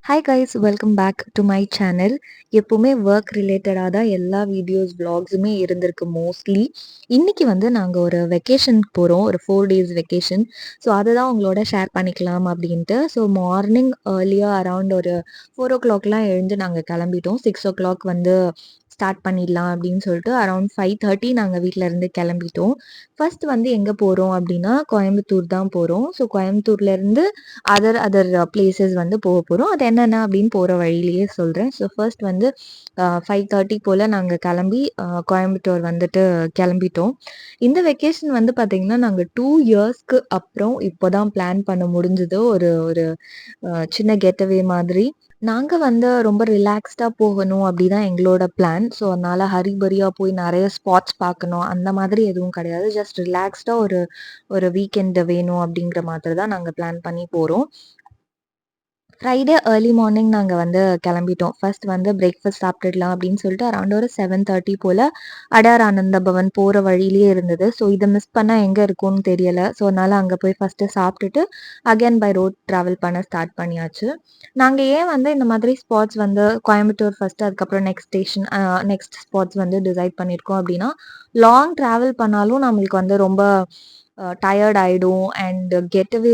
Hi guys, welcome back to my channel. எப்போவுமே work ரிலேட்டடாக தான் எல்லா வீடியோஸ் விளாக்ஸுமே இருந்திருக்கு மோஸ்ட்லி. இன்னைக்கு வந்து நாங்கள் ஒரு வெக்கேஷனுக்கு போகிறோம், ஒரு 4 days வெக்கேஷன். ஸோ அதை தான் உங்களோட ஷேர் பண்ணிக்கலாம் அப்படின்ட்டு. ஸோ மார்னிங் ஏர்லியாக அரவுண்ட் ஒரு 4 o'clockலாம் எழுந்து நாங்கள் கிளம்பிட்டோம். 6 o'clock வந்து ஸ்டார்ட் பண்ணிடலாம் அப்படின்னு சொல்லிட்டு அரவுண்ட் 5:30 நாங்கள் வீட்டில் இருந்து கிளம்பிட்டோம். ஃபர்ஸ்ட் வந்து எங்கே போகிறோம் அப்படின்னா கோயம்புத்தூர் தான் போகிறோம். ஸோ கோயம்புத்தூர்லேருந்து அதர் அதர் பிளேசஸ் வந்து போக போகிறோம். அது என்னென்ன அப்படின்னு போகிற வழியிலேயே சொல்கிறேன். ஸோ ஃபர்ஸ்ட் வந்து 5:30 போல் நாங்கள் கிளம்பி கோயம்புத்தூர் வந்துட்டு கிளம்பிட்டோம். இந்த வெக்கேஷன் வந்து பார்த்திங்கன்னா நாங்கள் 2 yearsக்கு அப்புறம் இப்போ தான் பிளான் பண்ண முடிஞ்சது. ஒரு ஒரு சின்ன கெட்டவே மாதிரி. நாங்க வந்து ரொம்ப ரிலாக்ஸ்டா போகணும் அப்படிதான் எங்களோட பிளான். ஸோ அதனால ஹரிபரியா போய் நெறைய ஸ்பாட்ஸ் பார்க்கணும் அந்த மாதிரி எதுவும் கிடையாது. ஜஸ்ட் ரிலாக்ஸ்டா ஒரு ஒரு வீக்கெண்ட் வேணும் அப்படிங்கிற மாதிரி தான் நாங்க பிளான் பண்ணி போறோம். ஃப்ரைடே ஏர்லி மார்னிங் நாங்க வந்து கிளம்பிட்டோம். ஃபர்ஸ்ட் வந்து பிரேக்ஃபாஸ்ட் சாப்பிட்டுடலாம் அப்படின்னு சொல்லிட்டு அரவுண்ட் ஒரு 7:30 போல அடையார் ஆனந்த பவன் போற வழியிலேயே இருந்தது. ஸோ இத மிஸ் பண்ணா எங்க இருக்கும்னு தெரியல. ஸோ அதனால அங்க போய் ஃபர்ஸ்ட்டு சாப்பிட்டுட்டு அகைன் பை ரோட் டிராவல் பண்ண ஸ்டார்ட் பண்ணியாச்சு. நாங்க ஏன் வந்து இந்த மாதிரி ஸ்பாட்ஸ் வந்து கோயம்புத்தூர் ஃபர்ஸ்ட் அதுக்கப்புறம் நெக்ஸ்ட் ஸ்டேஷன் நெக்ஸ்ட் ஸ்பாட்ஸ் வந்து டிசைட் பண்ணியிருக்கோம் அப்படின்னா, லாங் டிராவல் பண்ணாலும் நம்மளுக்கு வந்து ரொம்ப டயர்ட் ஆயிடும். அண்ட் கெட்டவே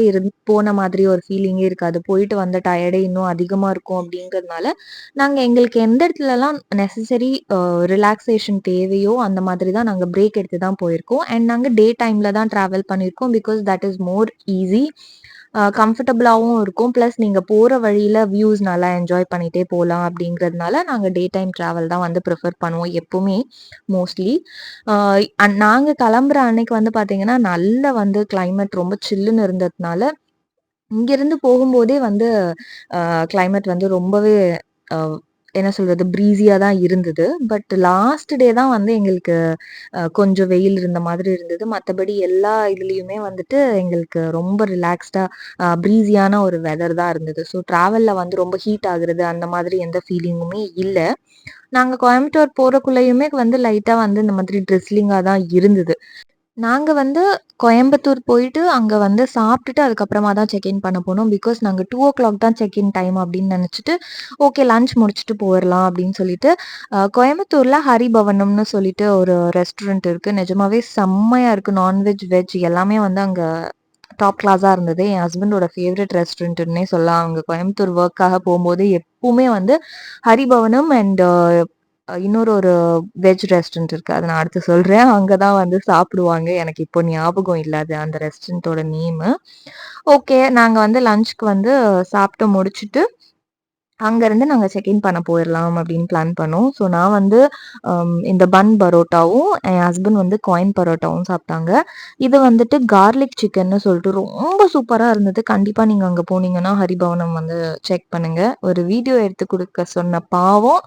போன மாதிரி ஒரு ஃபீலிங்கே இருக்காது. போயிட்டு வந்த டயர்டே இன்னும் அதிகமா இருக்கும் அப்படிங்கிறதுனால, நாங்க எங்களுக்கு எந்த இடத்துலலாம் நெசசரி ரிலாக்சேஷன் தேவையோ அந்த மாதிரி தான் நாங்க பிரேக் எடுத்து தான் போயிருக்கோம். அண்ட் நாங்க டே டைம்ல தான் டிராவல் பண்ணியிருக்கோம். Because that is more easy. கம்ஃபர்டபுளாவும் இருக்கும். பிளஸ் நீங்க போற வழியில வியூஸ் நல்லா என்ஜாய் பண்ணிட்டே போலாம் அப்படிங்கிறதுனால, நாங்க டே டைம் டிராவல் தான் வந்து ப்ரிஃபர் பண்ணுவோம் எப்பவுமே மோஸ்ட்லி. நாங்க கிளம்புற அன்னைக்கு வந்து பாத்தீங்கன்னா, நல்ல வந்து கிளைமேட் ரொம்ப சில்லுன்னு இருந்ததுனால, இங்கிருந்து போகும்போதே வந்து கிளைமேட் வந்து ரொம்பவே அ என்ன சொல்றது? ப்ரீஸியா தான் இருந்தது. பட் லாஸ்ட் டே தான் வந்து எங்களுக்கு கொஞ்சம் வெயில் இருந்த மாதிரி இருந்தது. மத்தபடி எல்லா இதுலயுமே வந்துட்டு எங்களுக்கு ரொம்ப ரிலாக்ஸ்டா ப்ரீஸியான ஒரு வெதர் தான் இருந்தது. ஸோ டிராவல்ல வந்து ரொம்ப ஹீட் ஆகுறது அந்த மாதிரி எந்த ஃபீலிங்குமே இல்ல. நாங்க கோயம்புத்தூர் போறக்குள்ளயுமே வந்து லைட்டா வந்து இந்த மாதிரி ட்ரிஸ்லிங்கா தான் இருந்தது. நாங்க வந்து கோயம்புத்தூர் போயிட்டு, அங்க வந்து சாப்பிட்டுட்டு அதுக்கப்புறமா தான் செக் இன் பண்ண போனோம். பிகாஸ் நாங்க 2:00 தான் செக் இன் டைம் அப்படின்னு நெனச்சுட்டு, ஓகே லஞ்ச் முடிச்சுட்டு போயிரலாம் அப்படின்னு சொல்லிட்டு, கோயம்புத்தூர்ல ஹரிபவனம்னு சொல்லிட்டு ஒரு ரெஸ்டாரண்ட் இருக்கு. நிஜமாவே செம்மையா இருக்கு. நான்வெஜ், வெஜ் எல்லாமே வந்து அங்க டாப் கிளாஸா இருந்தது. என் ஹஸ்பண்டோட ஃபேவரைட் ரெஸ்டாரண்ட்ன்னே சொல்லலாம். அவங்க கோயம்புத்தூர் ஒர்க்காக போம்போது எப்பவுமே வந்து ஹரிபவனம் அண்ட் இன்னொரு ஒரு வெஜ் ரெஸ்டாரண்ட் இருக்கு. அத நான் அடுத்து சொல்றேன். அங்க தான் வந்து சாப்பிடுவாங்க. எனக்கு இப்போ ஞாபகம் இல்ல அது அந்த ரெஸ்டாரண்டோட நேமு. ஓகே. நாங்க வந்து லஞ்ச்க்கு வந்து சாப்பிட்டு முடிச்சுட்டு அங்கருந்து நாங்க செக் இன் பண்ண போயிரலாம் அப்படின்னு பிளான் பண்ணோம். ஸோ நான் வந்து இந்த பன் பரோட்டாவும், என் ஹஸ்பண்ட் வந்து காயின் பரோட்டாவும் சாப்பிட்டாங்க. இது வந்துட்டு கார்லிக் சிக்கன்னு சொல்லிட்டு ரொம்ப சூப்பரா இருந்தது. கண்டிப்பா நீங்க அங்க போனீங்கன்னா, ஹரிபவனம் வந்து செக் பண்ணுங்க. ஒரு வீடியோ எடுத்து குடுக்க சொன்ன பாவம்,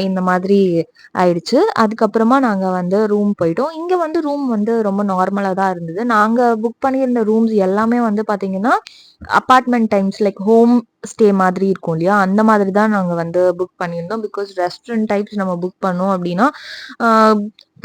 இந்த மாதிரி ஆயிடுச்சு. அதுக்கப்புறமா நாங்க வந்து ரூம் போயிட்டோம். இங்க வந்து ரூம் வந்து ரொம்ப நார்மலா தான் இருந்தது. நாங்க புக் பண்ணியிருந்த ரூம்ஸ் எல்லாமே வந்து பார்த்தீங்கன்னா, apartment times like home stay மாதிரி இருக்கும் இல்லையா? அந்த மாதிரி தான் நாங்க வந்து புக் பண்ணியிருந்தோம். பிகாஸ் ரெஸ்டாரண்ட் டைப்ஸ் நம்ம புக் பண்ணோம் அப்படின்னா, ஆ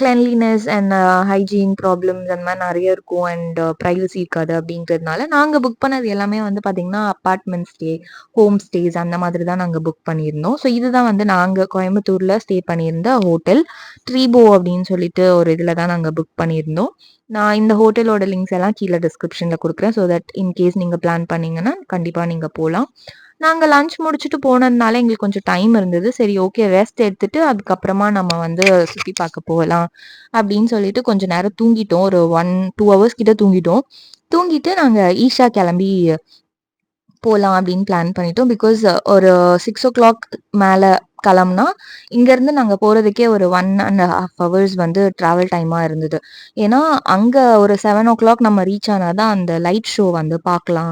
கிளென்லினஸ் அண்ட் ஹைஜீன் ப்ராப்ளம்ஸ் அந்த மாரி நெறைய இருக்கும். அண்ட் பிரைவசி இருக்காது அப்படிங்கிறதுனால, நாங்க புக் பண்ணது எல்லாமே வந்து பார்த்தீங்கன்னா, அபார்ட்மெண்ட் ஸ்டே, ஹோம் ஸ்டேஸ் அந்த மாதிரி தான் நாங்க புக் பண்ணியிருந்தோம். ஸோ இதுதான் வந்து நாங்க கோயம்புத்தூர்ல ஸ்டே பண்ணியிருந்த ஹோட்டல். ட்ரீபோ அப்படின்னு சொல்லிட்டு ஒரு இதுல தான் நாங்க புக் பண்ணியிருந்தோம். நான் இந்த ஹோட்டலோட லிங்க்ஸ் எல்லாம் கீழ டிஸ்கிரிப்ஷன்ல குடுக்குறேன். ஸோ தட் இன் கேஸ் நீங்க பிளான் பண்ணீங்கன்னா, கண்டிப்பா நீங்க போலாம். நாங்க லஞ்ச் முடிச்சுட்டு போனதுனால எங்களுக்கு கொஞ்சம் டைம் இருந்தது. சரி ஓகே ரெஸ்ட் எடுத்துட்டு அதுக்கப்புறமா நம்ம வந்து சுத்தி பார்க்க போகலாம் அப்படின்னு சொல்லிட்டு கொஞ்ச நேரம் தூங்கிட்டோம். ஒரு 1, 2 ஹவர்ஸ் கிட்ட தூங்கிட்டோம். தூங்கிட்டு நாங்க ஈஷா கிளம்பி போலாம் அப்படின்னு பிளான் பண்ணிட்டோம். பிகாஸ் ஒரு 6:00 மேல கிளம்புனா, இங்கருந்து நாங்க போறதுக்கே ஒரு 1 1/2 ஹவர்ஸ் வந்து டிராவல் டைமா இருந்தது. ஏன்னா, அங்க ஒரு 7:00 நம்ம ரீச் ஆனா தான் அந்த லைட் ஷோ வந்து பார்க்கலாம்.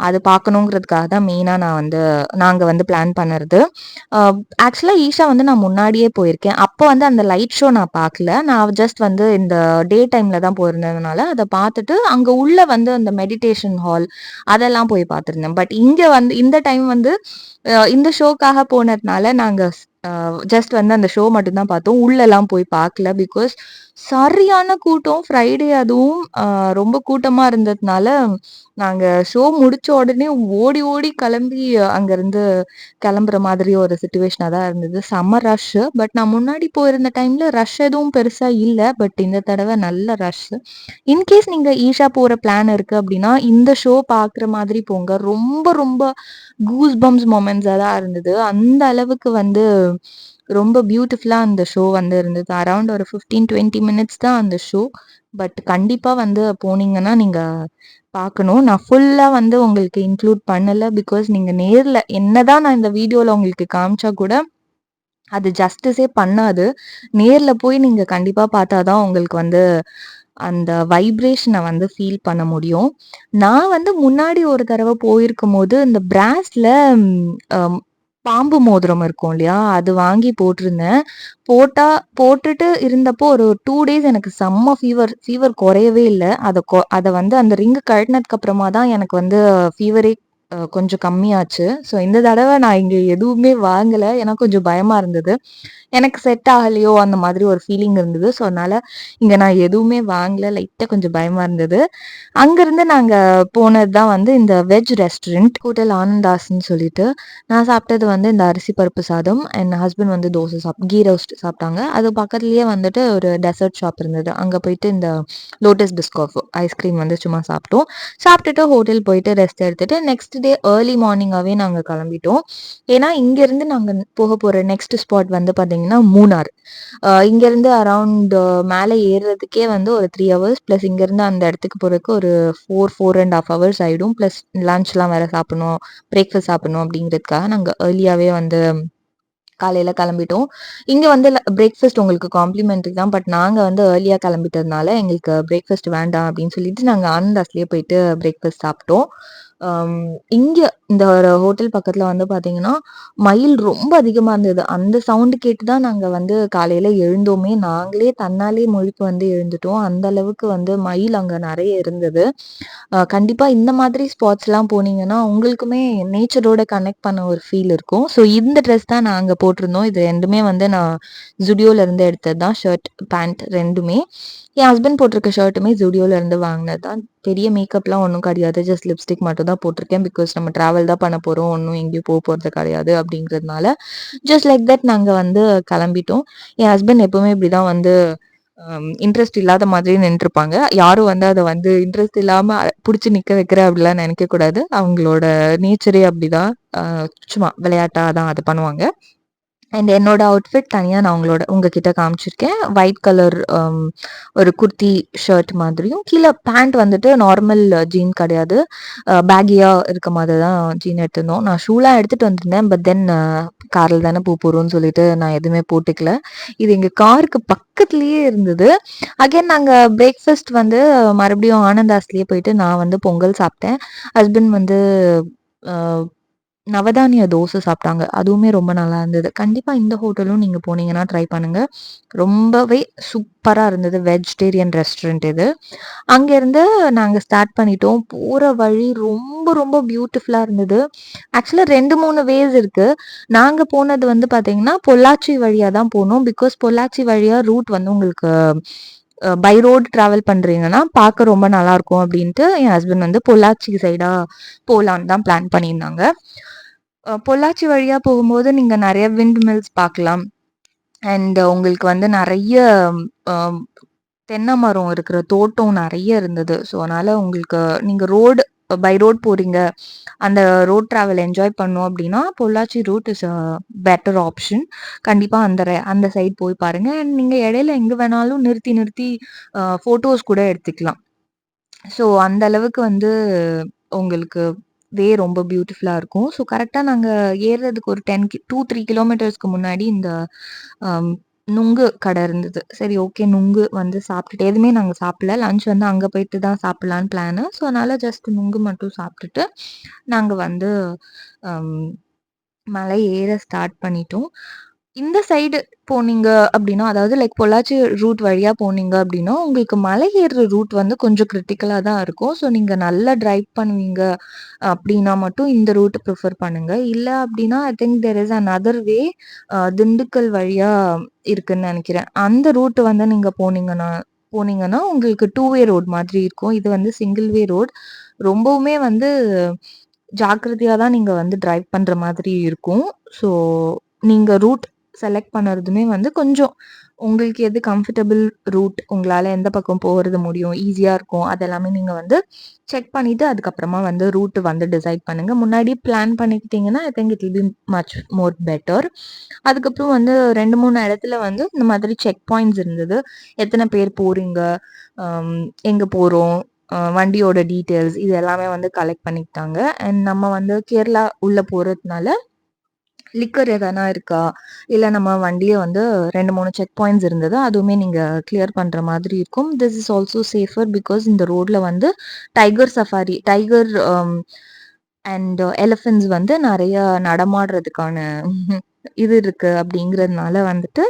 அது பார்க்கணுங்கிறதுக்காக தான் மெயினா நாங்க வந்து பிளான் பண்ணறது. அ ஆக்சுவலா ஈஷா வந்து நான் முன்னாடியே போயிருக்கேன். அப்போ வந்து அந்த லைட் ஷோ நான் பார்க்கல. நான் ஜஸ்ட் வந்து இந்த டே டைம்ல தான் போயிருந்ததுனால, அத பார்த்துட்டு அங்க உள்ள வந்து அந்த மெடிடேஷன் ஹால் அதெல்லாம் போய் பார்த்துருந்தேன். பட் இங்க வந்து இந்த டைம் வந்து இந்த ஷோக்காக போனதுனால நாங்க ஜஸ்ட் வந்து அந்த ஷோ மட்டும் தான் பார்த்தோம். உள்ளலாம் போய் பார்க்கல. பிகாஸ் சரியான கூட்டம். ஃப்ரைடே அதுவும் ரொம்ப கூட்டமா இருந்ததுனால, நாங்க ஷோ முடிச்ச உடனே ஓடி ஓடி கிளம்பி அங்கருந்து கிளம்புற மாதிரி ஒரு சிச்சுவேஷனா தான் இருந்தது. செம்ம ரஷ்ஷு. பட் நான் முன்னாடி போயிருந்த டைம்ல ரஷ் எதுவும் பெருசா இல்ல. பட் இந்த தடவ நல்ல ரஷ்ஷு. இன்கேஸ் நீங்க ஈஷா போற பிளான் இருக்கு அப்டின்னா, இந்த ஷோ பார்க்குற மாதிரி போங்க. ரொம்ப ரொம்ப கூஸ் பம்ப்ஸ் மொமெண்ட்ஸா தான் இருந்தது. அந்த அளவுக்கு வந்து ரொம்ப பியூட்டிஃபுல்லா அந்த ஷோ வந்து இருந்தது. அரவுண்ட் ஒரு 15, 20 மினிட்ஸ் தான் அந்த ஷோ. பட் கண்டிப்பா வந்து போனீங்கன்னா நீங்க பார்க்கணும். நான் ஃபுல்லா வந்து உங்களுக்கு இன்க்ளூட் பண்ணல. பிகாஸ் நீங்க நேர்ல என்னதான் நான் இந்த வீடியோல உங்களுக்கு காமிச்சா கூட, அது ஜஸ்டிஸே பண்ணாது. நேர்ல போய் நீங்க கண்டிப்பா பார்த்தா தான் உங்களுக்கு வந்து அந்த வைப்ரேஷன வந்து ஃபீல் பண்ண முடியும். நான் வந்து முன்னாடி ஒரு தடவ போயிருக்கும்போது, இந்த பிராஸ்ல அம் பாம்பு மோதிரம் இருக்கும் இல்லையா? அது வாங்கி போட்டிருந்தேன். போட்டா போட்டுட்டு இருந்தப்போ ஒரு 2 டேஸ் எனக்கு செம்ம ஃபீவர். ஃபீவர் குறையவே இல்ல. அத வந்து அந்த ரிங் கழட்டினதுக்கு அப்புறமா தான் எனக்கு வந்து ஃபீவரே கொஞ்சம் கம்மியாச்சு. ஸோ இந்த தடவ நான் இங்க எதுவுமே வாங்கல. ஏன்னா கொஞ்சம் பயமா இருந்தது. எனக்கு செட் ஆகலையோ அந்த மாதிரி ஒரு ஃபீலிங் இருந்தது. ஸோ அதனால இங்க நான் எதுவுமே வாங்கல. லைட்டா கொஞ்சம் பயமா இருந்தது. அங்கருந்து நாங்க போனது தான் வந்து இந்த வெஜ் ரெஸ்டாரண்ட் ஹோட்டல் ஆனந்தாஸ்ன்னு சொல்லிட்டு. நான் சாப்பிட்டது வந்து இந்த அரிசி பருப்பு சாதம். என் ஹஸ்பண்ட் வந்து தோசை கீ ரோஸ்ட் சாப்பிட்டாங்க. அது பக்கத்துலயே வந்துட்டு ஒரு டெசர்ட் ஷாப் இருந்தது. அங்க போயிட்டு இந்த லோட்டஸ் பிஸ்காஃப் ஐஸ்கிரீம் வந்து சும்மா சாப்பிட்டோம். சாப்பிட்டுட்டு ஹோட்டல் போயிட்டு ரெஸ்ட் எடுத்துட்டு நெக்ஸ்ட் டே ஏர்லி மார்னிங்காவே நாங்க கிளம்பிட்டோம். ஏன்னா இங்கேருந்து நாங்க போக போற நெக்ஸ்ட் ஸ்பாட் வந்து பார்த்தீங்கன்னா மூணார். இங்கேருந்து அரவுண்ட் மேலே ஏறுறதுக்கே வந்து ஒரு 3 ஹவர்ஸ் ப்ளஸ் இங்கேருந்து அந்த இடத்துக்கு போறதுக்கு ஒரு 4 1/2 ஹவர்ஸ் ஆயிடும். ப்ளஸ் லஞ்ச்லாம் வேற சாப்பிடணும், பிரேக்ஃபாஸ்ட் சாப்பிடணும் அப்படிங்கிறதுக்காக நாங்க ஏர்லியாவே வந்து காலையில கிளம்பிட்டோம். இங்க வந்து பிரேக்ஃபாஸ்ட் உங்களுக்கு காம்ப்ளிமெண்டரி தான். பட் நாங்க வந்து ஏர்லியா கிளம்பிட்டதுனால எங்களுக்கு பிரேக்ஃபாஸ்ட் வேண்டாம் அப்படின்னு சொல்லிட்டு நாங்க ஆனந்தாஸ்லயே போயிட்டு பிரேக்ஃபாஸ்ட் சாப்பிட்டோம். அம் இங்க இந்த ஒரு ஹோட்டல் பக்கத்துல வந்து பாத்தீங்கன்னா, மயில் ரொம்ப அதிகமா இருந்தது. அந்த சவுண்ட் கேட்டு தான் நாங்க வந்து காலையில எழுந்தோமே. நாங்களே தன்னாலே முழிப்பு வந்து எழுந்துட்டோம். அந்த அளவுக்கு வந்து மயில் அங்க நெறைய இருந்தது. கண்டிப்பா இந்த மாதிரி ஸ்பாட்ஸ்லாம் போனீங்கன்னா, உங்களுக்குமே நேச்சரோட கனெக்ட் பண்ண ஒரு ஃபீல் இருக்கும். ஸோ இந்த ட்ரெஸ் தான் நாங்க போட்டிருந்தோம். இது 2மே வந்து நான் Zudio இருந்து எடுத்தது தான். ஷர்ட், பேண்ட் 2மே. என் ஹஸ்பண்ட் போட்டிருக்க ஷர்ட்டுமே Zudio இருந்து வாங்கினது தான். பெரிய மேக்கப்லாம் ஒண்ணும் கிடையாது. ஜஸ்ட் லிப்ஸ்டிக் மட்டும் தான் போட்டிருக்கேன். பிகாஸ் நம்ம டிராவல் தான் பண்ண போறோம். ஒண்ணும் எங்கேயும் போறது கிடையாது அப்படிங்கிறதுனால, ஜஸ்ட் லைக் தட் நாங்க வந்து கிளம்பிட்டோம். என் ஹஸ்பண்ட் எப்பவுமே இப்படிதான் வந்து இன்ட்ரெஸ்ட் இல்லாத மாதிரி நின்றுருப்பாங்க. யாரும் வந்து அத வந்து இன்ட்ரெஸ்ட் இல்லாம புடிச்சு நிக்க வைக்கிறேன் அப்படிலாம் நினைக்கக் கூடாது. அவங்களோட நேச்சரே அப்படிதான். அ சும்மா விளையாட்டா தான் அது பண்ணுவாங்க. அண்ட் என்னோட அவுட்ஃபிட் தனியா நான் உங்ககிட்ட காமிச்சிருக்கேன். ஒயிட் கலர் ஒரு குர்த்தி ஷர்ட் மாதிரியும், கீழ பேண்ட் வந்துட்டு நார்மல் ஜீன் கிடையாது. பேக்கியா இருக்க மாதிரி தான் ஜீன் எடுத்திருந்தோம். நான் ஷூலாம் எடுத்துட்டு வந்திருந்தேன். பட் தென் கார்ல தானே போறோம்னு சொல்லிட்டு நான் எதுவுமே போட்டுக்கல. இது எங்க காருக்கு பக்கத்துலயே இருந்தது. அகைன் நாங்க பிரேக்ஃபாஸ்ட் வந்து மறுபடியும் ஆனந்தாஸ்லயே போயிட்டு நான் வந்து பொங்கல் சாப்பிட்டேன். ஹஸ்பண்ட் வந்து அ நவதானிய தோசை சாப்பிட்டாங்க. அதுவுமே ரொம்ப நல்லா இருந்தது. கண்டிப்பா இந்த ஹோட்டலும் நீங்க போனீங்கன்னா ட்ரை பண்ணுங்க. ரொம்பவே சூப்பரா இருந்தது. வெஜிடேரியன் ரெஸ்டாரண்ட் இது. அங்கேருந்து நாங்க ஸ்டார்ட் பண்ணிட்டோம். போற வழி ரொம்ப ரொம்ப பியூட்டிஃபுல்லா இருந்தது. ஆக்சுவலா 2, 3 வேஸ் இருக்கு. நாங்க போனது வந்து பார்த்தீங்கன்னா, பொள்ளாச்சி வழியா தான் போனோம். பிகாஸ் பொள்ளாச்சி வழியா ரூட் வந்து உங்களுக்கு பை ரோட் டிராவல் பண்றீங்கன்னா, பார்க்க ரொம்ப நல்லாருக்கும் அப்டின்ட்டு என் ஹஸ்பண்ட் வந்து பொள்ளாச்சி சைடா போலான்னு தான் பிளான் பண்ணியிருந்தாங்க. பொள்ளாச்சி வழியா போகும்போது நீங்க நெறைய விண்ட் மில்ஸ் பார்க்கலாம். அண்ட் உங்களுக்கு வந்து நெறைய அ தென்னை மரம் இருக்கிற தோட்டம் நெறைய இருந்தது. ஸோ, அதனால உங்களுக்கு நீங்க பை ரோட் போறீங்க. அந்த ரோட் டிராவல் என்ஜாய் பண்ணோம் அப்டின்னா, Pollachi route is a better option. கண்டிப்பா அந்த சைட் போய் பாருங்க. அண்ட் நீங்க இடையில எங்க வேணாலும் நிறுத்தி நிறுத்தி ஃபோட்டோஸ் கூட எடுத்துக்கலாம். ஸோ, அந்த அளவுக்கு வந்து உங்களுக்கு ரொம்ப பியூட்டிஃபுல்லா இருக்கும். ஸோ, கரெக்ட்டா நாங்க ஏறுறதுக்கு ஒரு 2, 3 கிலோமீட்டர்ஸ்க்கு முன்னாடி இந்த அம் நுங்கு கடை இருந்தது. சரி ஓகே நுங்கு வந்து சாப்பிட்டுட்டு எதுவுமே நாங்க சாப்பிடல. லஞ்ச் வந்து அங்க போயிட்டு தான் சாப்பிடலான்னு பிளானு. ஸோ, அதனால ஜஸ்ட் நுங்கு மட்டும் சாப்பிட்டுட்டு, நாங்க வந்து அம் மலை ஏற ஸ்டார்ட் பண்ணிட்டோம். இந்த சைடு போனீங்க அப்படின்னா, அதாவது லைக் பொள்ளாச்சி ரூட் வழியா போனீங்க அப்படின்னா, உங்களுக்கு மலை ஏறுற ரூட் வந்து கொஞ்சம் கிரிட்டிக்கலா தான் இருக்கும். ஸோ நீங்க நல்லா டிரைவ் பண்ணுவீங்க அப்படின்னா மட்டும் இந்த ரூட் ப்ரிஃபர் பண்ணுங்க. இல்ல அப்படின்னா, I think there is another way Dindigul வழியா இருக்குன்னு நெனைக்கிறேன். அந்த ரூட் வந்து நீங்க போனீங்கன்னா உங்களுக்கு 2 வே ரோட் மாதிரி இருக்கும். இது வந்து சிங்கிள் வே ரோட். ரொம்பவுமே வந்து ஜாக்கிரதையா தான் நீங்க வந்து டிரைவ் பண்ற மாதிரி இருக்கும். ஸோ நீங்க ரூட் செலக்ட் பண்ணறதுமே வந்து கொஞ்சம் உங்களுக்கு எது கம்ஃபர்டபிள் ரூட், உங்களால எந்த பக்கம் போறது முடியும், ஈஸியா இருக்கும். அதெல்லாமே நீங்க வந்து செக் பண்ணிட்டு அதுக்கப்புறமா வந்து ரூட் வந்து டிசைட் பண்ணுங்க. முன்னாடி பிளான் பண்ணிக்கிட்டீங்கன்னா, I think it will be much more better. அதுக்கப்புறம் வந்து 2, 3 இடத்துல வந்து இந்த மாதிரி செக் பாயிண்ட்ஸ் இருந்தது. எத்தன பேர் போறீங்க? அம் எங்க போறோம்? வண்டியோட டீட்டெயில்ஸ் இது எல்லாமே வந்து கலெக்ட் பண்ணிக்கிட்டாங்க. அண்ட் நம்ம வந்து கேரளா உள்ள போறதுனால லிக்கர் எதனா இருக்கா? இல்ல நம்ம வண்டிய வந்து 2, 3 செக் பாயிண்ட்ஸ் இருந்தது. அதுவுமே நீங்க கிளியர் பண்ற மாதிரி இருக்கும். This is also safer because இந்த ரோட்ல வந்து tiger safari, tiger and elephants வந்து நெறைய நடமாடுறதுக்கான இது இருக்கு அப்படிங்கிறதுனால வந்துட்டு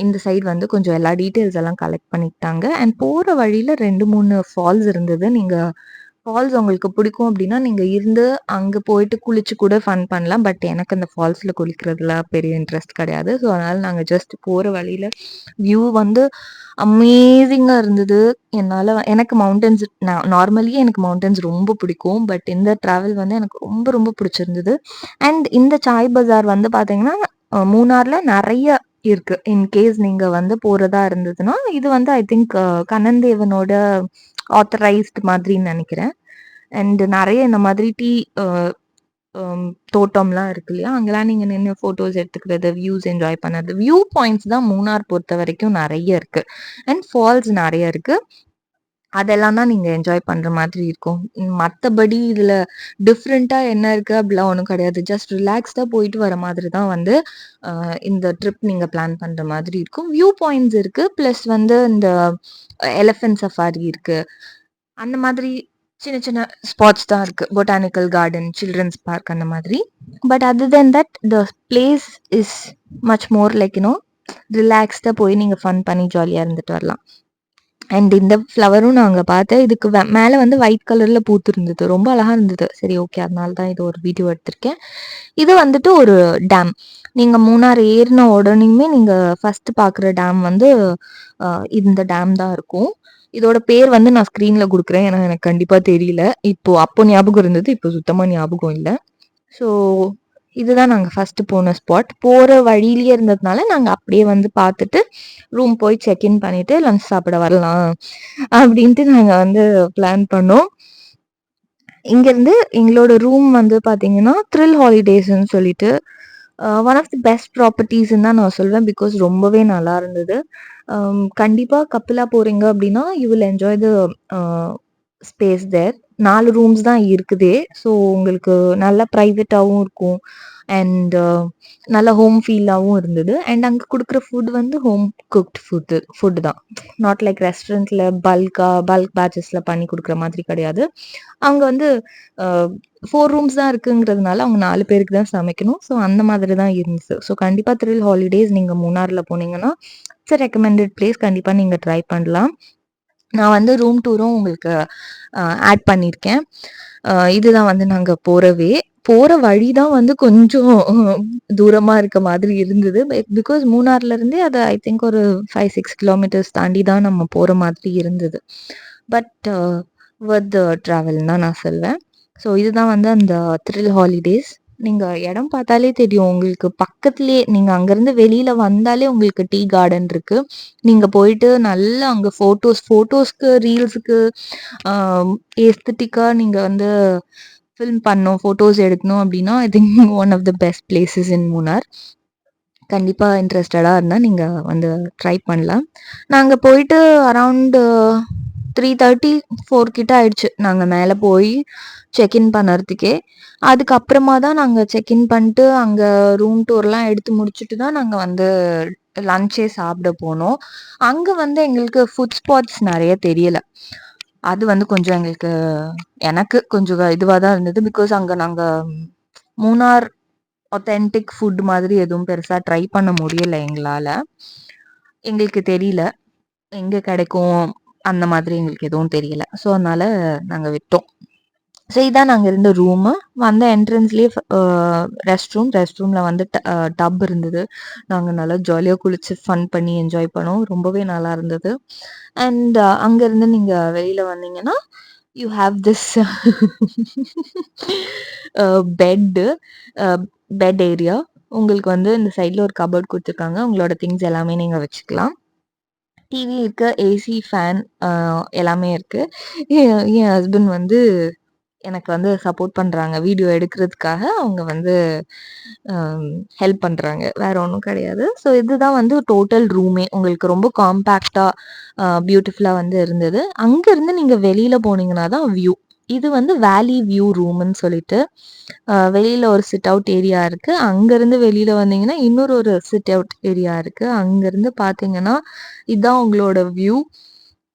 இந்த சைடு வந்து கொஞ்சம் எல்லா டீட்டெயில்ஸ் எல்லாம் கலெக்ட் பண்ணிக்கிட்டாங்க. அண்ட் போற வழியில 2, 3 ஃபால்ஸ் இருந்தது. நீங்க ஃபால்ஸ் உங்களுக்கு பிடிக்கும் அப்படின்னா, நீங்க இருந்து அங்க போயிட்டு குளிச்சு கூட ஃபன் பண்ணலாம். பட் எனக்கு அந்த ஃபால்ஸ்ல குளிக்கிறதுல பெரிய இன்ட்ரெஸ்ட் கிடையாது. ஸோ அதனால நாங்க ஜஸ்ட் போற வழியில வியூ வந்து அமேசிங்கா இருந்தது. எனக்கு மவுண்டன்ஸ் நார்மலி எனக்கு மவுண்டன்ஸ் ரொம்ப பிடிக்கும். பட் இந்த டிராவல் வந்து எனக்கு ரொம்ப ரொம்ப பிடிச்சிருந்தது. அண்ட் இந்த சாய் பஜார் வந்து பார்த்தீங்கன்னா, மூணார்ல நெறைய இருக்கு. இன் கேஸ் நீங்க வந்து போறதா இருந்ததுன்னா, இது வந்து ஐ திங்க் கண்ணன் தேவனோட ஆத்தரைஸ்ட் மாதிரின்னு நெனைக்கிறேன். அண்ட் நெறைய இந்த மாதிரி டீ அ அம் தோட்டம்லாம் இருக்கு இல்லையா? அங்கலாம் நீங்க நின்னு ஃபோட்டோஸ் எடுத்துக்கிறது, வியூஸ் என்ஜாய் பண்ணது. வியூ பாயிண்ட்ஸ் தான் மூணார் பொறுத்தவரைக்கும் நெறைய இருக்கு. அண்ட் ஃபால்ஸ் நெறைய இருக்கு. அதெல்லாம் தான் நீங்க என்ஜாய் பண்ற மாதிரி இருக்கும். மத்தபடி இதுல டிஃபரெண்ட்டா என்ன இருக்கு அப்படிலாம் ஒண்ணும் கிடையாது. ஜஸ்ட் ரிலாக்ஸ்டா போயிட்டு வர மாதிரி தான் வந்து இந்த ட்ரிப் நீங்க பிளான் பண்ற மாதிரி இருக்கும். வியூ பாயிண்ட்ஸ் இருக்கு. பிளஸ் வந்து இந்த எலிஃபண்ட் சஃபாரி இருக்கு. அந்த மாதிரி சின்ன சின்ன ஸ்பாட்ஸ் தான் இருக்கு. பொட்டானிக்கல் கார்டன், சில்ட்ரன்ஸ் பார்க் அந்த மாதிரி. But other than that the place is much more like ரிலாக்ஸ்டா போய் நீங்க ஃபன் பண்ணி ஜாலியா இருந்துட்டு வரலாம். அண்ட் இந்த ஃப்ளவரும் நாங்க பார்த்தேன். இதுக்கு மேல வந்து ஒயிட் கலர்ல பூத்திருந்தது. ரொம்ப அழகா இருந்தது. சரி ஓகே. அதனால தான் இது ஒரு வீடியோ எடுத்திருக்கேன். இது வந்துட்டு ஒரு டேம். நீங்க மூணார் ஏறுன உடனேயுமே நீங்க ஃபர்ஸ்ட் பார்க்குற டேம் வந்து இந்த டேம் தான் இருக்கும். இதோட பேர் வந்து நான் ஸ்க்ரீன்ல குடுக்குறேன். ஏன்னா எனக்கு கண்டிப்பா தெரியல. அப்போ ஞாபகம் இருந்தது. இப்போ சுத்தமா ஞாபகம் இல்ல. ஸோ இதுதான் நாங்க ஃபர்ஸ்ட் போன ஸ்பாட். போற வழியிலேயே இருந்ததுனால நாங்க அப்படியே வந்து பார்த்துட்டு ரூம் போய் செக் இன் பண்ணிட்டு லஞ்ச் சாப்பிட வரலாம் அப்படின்ட்டு நாங்க வந்து பிளான் பண்ணோம். இங்கேருந்து எங்களோட ரூம் வந்து பார்த்தீங்கன்னா, த்ரில் ஹாலிடேஸ்ன்னு சொல்லிட்டு ஒன் ஆஃப் தி பெஸ்ட் ப்ராப்பர்ட்டீஸ்ன்னு தான் நான் சொல்வேன். பிகாஸ் ரொம்பவே நல்லா இருந்தது. கண்டிப்பா கப்பிலா போறீங்க அப்படின்னா, you will enjoy the a space there. 4 rooms தான் இருக்குதே. ஸோ உங்களுக்கு நல்லா பிரைவேட்டாவும் இருக்கும். அண்ட் நல்ல ஹோம் ஃபீலாவும் இருந்தது. அண்ட் அங்க குடுக்குற ஃபுட் வந்து ஹோம் குக்ட் ஃபுட் தான். நாட் லைக் ரெஸ்டாரண்ட்ல பல்க் பேட்சஸ்ல பண்ணி குடுக்குற மாதிரி கிடையாது. அங்க வந்து அ 4 ரூம்ஸ் தான் இருக்குங்கிறதுனால, அவங்க 4 பேருக்கு தான் சமைக்கணும். ஸோ அந்த மாதிரி தான் இருந்துச்சு. ஸோ கண்டிப்பா த்ரில் ஹாலிடேஸ் நீங்க மூணார்ல போனீங்கன்னா, இட்ஸ் அ ரெக்கமெண்டட் பிளேஸ். கண்டிப்பா நீங்க ட்ரை பண்ணலாம். நான் வந்து ரூம் டூரும் உங்களுக்கு ஆட் பண்ணியிருக்கேன். இதுதான் வந்து நாங்க போற வழி தான் வந்து கொஞ்சம் தூரமா இருக்க மாதிரி இருந்தது. பிகாஸ் மூணார்ல இருந்தே அது ஐ திங்க் ஒரு 5, 6 கிலோமீட்டர்ஸ் தாண்டி தான் நம்ம போற மாதிரி இருந்தது. பட் வொர்த் த ட்ராவல்ன்னு தான் நான் சொல்வேன். ஸோ இதுதான் வந்து அந்த த்ரில் ஹாலிடேஸ். நீங்க இடம் பார்த்தாலே தெரியும். உங்களுக்கு பக்கத்திலேயே நீங்க அங்கருந்து வெளியில வந்தாலே உங்களுக்கு டீ கார்டன் இருக்கு. நீங்க போயிட்டு நல்லா அங்க ஃபோட்டோஸ்க்கு, ரீல்ஸுக்கு ஆ ஏஸ்தட்டிக்கா நீங்க வந்து ஃபில்ம் பண்ணணும், ஃபோட்டோஸ் எடுக்கணும் அப்படின்னா, I think one of the best places in Munnar. கண்டிப்பா இன்ட்ரஸ்டடா இருந்தா நீங்க வந்து ட்ரை பண்ணலாம். நாங்க போயிட்டு அரவுண்ட் 3:30, 4 கிட்ட ஆயிடுச்சு. நாங்க மேல போய் செக் இன் பண்ணறதுக்கே. அதுக்கப்புறமா தான் நாங்க செக் இன் பண்ணிட்டு, அங்க ரூம் டூர்லாம் எடுத்து முடிச்சுட்டு தான் நாங்க வந்து லஞ்சே சாப்பிட போனோம். அங்க வந்து எங்களுக்கு ஃபுட் ஸ்பாட்ஸ் நெறைய தெரியல. அது வந்து கொஞ்சம் எனக்கு கொஞ்சம் இதுவா தான் இருந்தது. பிகாஸ் அங்க நாங்க மூணார் ஆத்தென்டிக் ஃபுட் மாதிரி எதுவும் பெருசா ட்ரை பண்ண முடியல எங்களால. எங்களுக்கு தெரியல. எங்க கிடைக்கும் அந்த மாதிரி எங்களுக்கு எதுவும் தெரியல. ஸோ அதனால நாங்க விட்டோம். ஸோ இதான் நாங்க இருந்த ரூமு. வந்த என்ட்ரன்ஸ்லயே ரெஸ்ட் ரூம்ல வந்து டப் இருந்தது. நாங்க நல்லா ஜாலியா குளிச்சு ஃபன் பண்ணி என்ஜாய் பண்ணோம். ரொம்பவே நல்லா இருந்தது. அண்ட் அங்கருந்து நீங்க வெளியில வந்தீங்கன்னா, you have this bed bed area. உங்களுக்கு வந்து இந்த சைட்ல ஒரு கபோர்ட் குடுத்துருக்காங்க. உங்களோட திங்ஸ் எல்லாமே நீங்க வச்சுக்கலாம். டிவி இருக்கு, ஏசி, ஃபேன் எல்லாமே இருக்கு. என் ஹஸ்பண்ட் வந்து எனக்கு வந்து சப்போர்ட் பண்றாங்க. வீடியோ எடுக்கிறதுக்காக அவங்க வந்து ஹெல்ப் பண்றாங்க. வேற ஒண்ணும் கிடையாது. ஸோ இதுதான் வந்து டோட்டல் ரூமே. உங்களுக்கு ரொம்ப காம்பேக்ட்டா பியூட்டிஃபுல்லா வந்து இருந்தது. அங்கருந்து நீங்க வெளியில போனீங்கன்னா தான் வியூ. இது வந்து வேலி வியூ ரூம்ன்னு சொல்லிட்டு, வெளியில ஒரு சிட் அவுட் ஏரியா இருக்கு. அங்கருந்து வெளியில வந்தீங்கன்னா, இன்னொரு ஒரு சிட் அவுட் ஏரியா இருக்கு. அங்கருந்து பார்த்தீங்கன்னா, இதான் உங்களோட வியூ.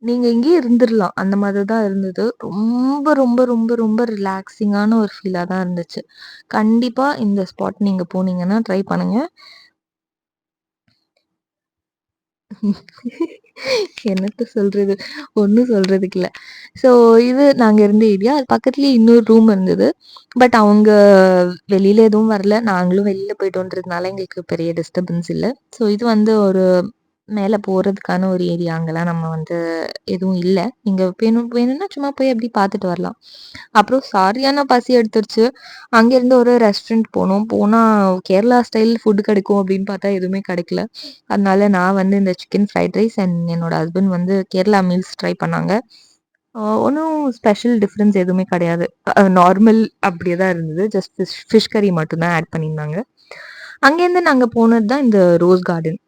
நீங்க இங்கேயே இருந்துரலாம். அந்த மாதிரி தான் இருந்தது. ரொம்ப, ரொம்ப, ரொம்ப, ரொம்ப ரிலாக்ஸிங்கான ஒரு ஃபீலா தான் இருந்துச்சு. கண்டிப்பா இந்த ஸ்பாட் நீங்க போனீங்கன்னா ட்ரை பண்ணுங்க. என்னத்த சொல்றது? ஒண்ணும் சொல்றதுக்கு இல்ல. ஸோ இது நாங்க இருந்த ஏரியா. அது பக்கத்துலயே இன்னொரு ரூம் இருந்தது. பட் அவங்க வெளியில எதுவும் வரல. நாங்களும் வெளியில போயிட்டோன்றதுனால எங்களுக்கு பெரிய டிஸ்டர்பன்ஸ் இல்ல. ஸோ இது வந்து ஒரு மேல போறதுக்கான ஒரு ஏரியா. அங்கலாம் நம்ம வந்து எதுவும் இல்ல. நீங்க வேணும்னா சும்மா போய் அப்படி பார்த்துட்டு வரலாம். அப்புறம் சரியான பசி எடுத்துருச்சு. அங்கேருந்து ஒரு ரெஸ்டாரண்ட் போனோம். போனா கேரளா ஸ்டைல் ஃபுட் கிடைக்கும் அப்படின்னு பார்த்தா எதுவுமே கிடைக்கல. அதனால நான் வந்து இந்த சிக்கன் ஃப்ரைட் ரைஸ் அண்ட் என்னோட ஹஸ்பண்ட் வந்து கேரளா மீல்ஸ் ட்ரை பண்ணாங்க. ஒண்ணும் ஸ்பெஷல் டிஃபரன்ஸ் எதுவுமே கிடையாது. நார்மல் அப்படியே தான் இருந்தது. ஜஸ்ட் ஃபிஷ் கறி மட்டும் தான் ஆட் பண்ணியிருந்தாங்க. அங்கேருந்து நாங்க போனது தான் இந்த ரோஸ் கார்டன்.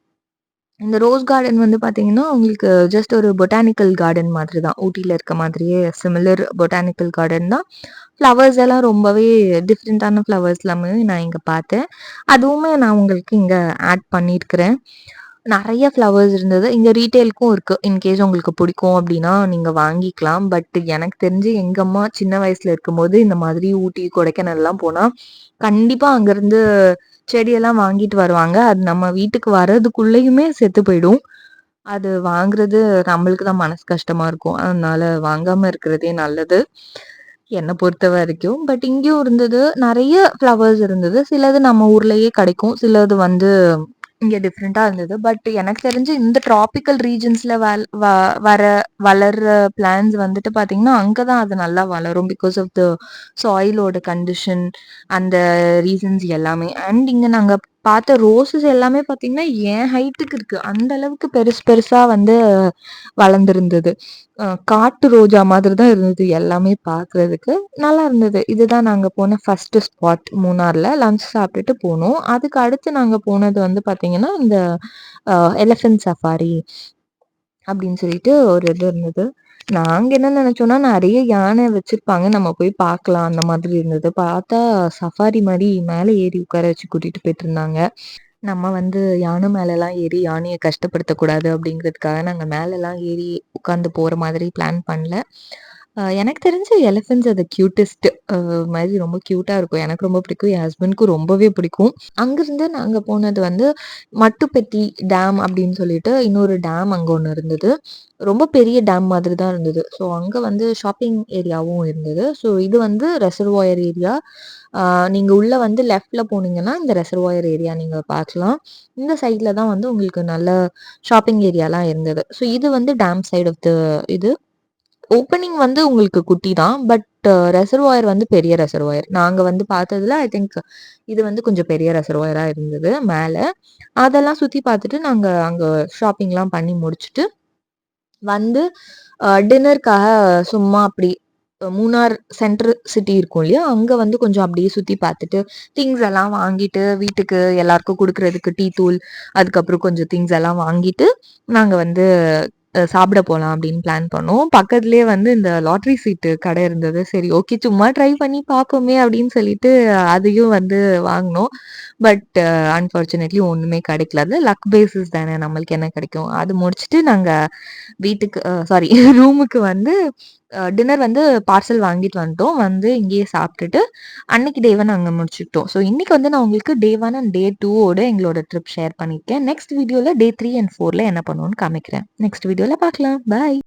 இந்த ரோஸ் கார்டன் வந்து பார்த்தீங்கன்னா, உங்களுக்கு ஜஸ்ட் ஒரு பொட்டானிக்கல் கார்டன் மாதிரி தான். ஊட்டில இருக்க மாதிரியே சிமிலர் பொட்டானிக்கல் கார்டன் தான். ஃப்ளவர்ஸ் எல்லாம் ரொம்பவே டிஃப்ரெண்ட்டான ஃப்ளவர்ஸ் எல்லாமே நான் இங்க பார்த்தேன். அதுவுமே நான் உங்களுக்கு இங்க ஆட் பண்ணியிருக்கிறேன். நெறைய ஃப்ளவர்ஸ் இருந்தது. இங்க ரீட்டெயிலுக்கும் இருக்கு. இன்கேஸ் உங்களுக்கு பிடிக்கும் அப்டின்னா, நீங்க வாங்கிக்கலாம். பட் எனக்கு தெரிஞ்சு எங்க அம்மா சின்ன வயசுல இருக்கும்போது, இந்த மாதிரி ஊட்டி, கொடைக்கானல்லாம் போனா, கண்டிப்பா அங்கருந்து செடியெல்லாம் வாங்கிட்டு வருவாங்க. அது நம்ம வீட்டுக்கு வர்றதுக்குள்ளயுமே செத்து போயிடும். அது வாங்குறது நம்மளுக்கு தான் மனசு கஷ்டமா இருக்கும். அதனால வாங்காம இருக்கிறதே நல்லது. என்ன பொறுத்த வரைக்கும். பட் இங்கேயும் இருந்தது. நெறைய ஃப்ளவர்ஸ் இருந்தது. சிலது நம்ம ஊர்லயே கிடைக்கும். சிலது வந்து இங்க டிஃப்ரெண்ட்டா இருந்தது. பட் எனக்கு தெரிஞ்சு இந்த ட்ராபிக்கல் ரீஜியன்ஸ்ல வல் வ வர வளர்ற பிளான்ட்ஸ் வந்துட்டு பார்த்தீங்கன்னா, அங்க தான் அது நல்லா வளரும். பிகாஸ் ஆஃப் த சாயிலோட கண்டிஷன் அந்த ரீசன்ஸ் எல்லாமே. அண்ட் இங்க நாங்க பார்த்த ரோஸஸ் எல்லாமே பார்த்தீங்கன்னா, என் ஹைட்டுக்கு இருக்கு. அந்த அளவுக்கு பெருசு பெருசா வந்து வளர்ந்திருந்தது. காட்டு ரோஜா மாதிரி தான் இருந்தது எல்லாமே பார்க்கறதுக்கு. நல்லா இருந்தது. இதுதான் நாங்க போன ஃபர்ஸ்ட்டு ஸ்பாட் மூணார்ல. லஞ்ச் சாப்பிட்டுட்டு போனோம். அதுக்கு அடுத்து நாங்க போனது வந்து பார்த்தீங்கன்னா, இந்த எலிஃபண்ட் சஃபாரி அப்படின்னு சொல்லிட்டு ஒரு இது இருந்தது. நாங்க என்ன நெனச்சோம்னா, நெறைய யானை வச்சிருப்பாங்க. நம்ம போய் பார்க்கலாம் அந்த மாதிரி இருந்தது. பார்த்தா சஃபாரி மாரி மேல ஏறி உட்கார வச்சு கூட்டிட்டு போயிட்டுருந்தாங்க. நம்ம வந்து யானை மேலலாம் ஏறி யானைய கஷ்டப்படுத்தக்கூடாது அப்படிங்கிறதுக்காக நாங்க மேலலாம் ஏறி உட்காந்து போற மாதிரி பிளான் பண்ணல. எனக்கு தெரிஞ்சு எலிஃபண்ட்ஸ் அது கியூட்டஸ்ட் மாரி ரொம்ப கியூட்டா இருக்கும். எனக்கு ரொம்ப பிடிக்கும். என் ஹஸ்பண்ட்க்கும் ரொம்பவே பிடிக்கும். அங்கிருந்து நாங்க போனது வந்து மட்டுப்பெட்டி டேம் அப்படின்னு சொல்லிட்டு இன்னொரு டேம் அங்க ஒண்ணு இருந்தது. ரொம்ப பெரிய டேம் மாதிரி தான் இருந்தது. ஸோ அங்க வந்து ஷாப்பிங் ஏரியாவும் இருந்தது. ஸோ இது வந்து ரெசர்வாயர் ஏரியா. ஆ நீங்க உள்ள வந்து லெஃப்ட்ல போனீங்கன்னா, இந்த ரெசர்வாயர் ஏரியா நீங்க பார்க்கலாம். இந்த சைட்ல தான் வந்து உங்களுக்கு நல்ல ஷாப்பிங் ஏரியாலாம் இருந்தது. ஸோ இது வந்து டேம் சைட் ஆஃப் த இது. ஓப்பனிங் வந்து உங்களுக்கு குட்டி தான். பட் ரெசர்வாயர் வந்து பெரிய ரெசர்வாயர். நாங்க வந்து பார்த்ததுல ஐ திங்க் இது வந்து கொஞ்சம் பெரிய ரெசர்வாயரா இருந்தது மேல. அதெல்லாம் சுத்தி பார்த்துட்டு நாங்க அங்க ஷாப்பிங்லாம் பண்ணி முடிச்சுட்டு வந்து டின்னருக்காக சும்மா அப்படி மூணார் சென்ட்ரல் சிட்டி இருக்கும் இல்லையா? அங்க வந்து கொஞ்சம் அப்படியே சுத்தி பார்த்துட்டு, திங்ஸ் எல்லாம் வாங்கிட்டு, வீட்டுக்கு எல்லாருக்கும் குடுக்குறதுக்கு டீ தூள், அதுக்கப்புறம் கொஞ்சம் திங்ஸ் எல்லாம் வாங்கிட்டு, நாங்க வந்து சாப்பிட போலாம் அப்படின்னு பிளான் பண்ணோம். பக்கத்திலேயே வந்து இந்த லாட்டரி சீட்டு கடை இருந்தது. சரி ஓகே சும்மா ட்ரை பண்ணி பார்ப்போமே அப்படின்னு சொல்லிட்டு அதையும் வந்து வாங்குனோம். பட் அன்ஃபார்ச்சுனேட்லி ஒண்ணுமே கிடைக்கல. அது லக் பேசிஸ் தானே, நம்மளுக்கு என்ன கிடைக்கும்? அது முடிச்சுட்டு நாங்க வீட்டுக்கு சாரி ரூமுக்கு வந்து டின்னர் வந்து பார்சல் வாங்கிட்டு வந்துட்டோம். வந்து இங்கேயே சாப்பிட்டுட்டு அன்னைக்கு டேவ நாங்க முடிச்சுக்கிட்டோம். ஸோ இன்னைக்கு வந்து நான் உங்களுக்கு டே 1 அண்ட் டே 2 ஓட எங்களோட ட்ரிப் ஷேர் பண்ணியிருக்கேன். நெக்ஸ்ட் வீடியோல டே 3 அண்ட் 4ல என்ன பண்ணுவோம்னு காமிக்கிறேன். நெக்ஸ்ட் வீடியோல பார்க்கலாம். பாய்.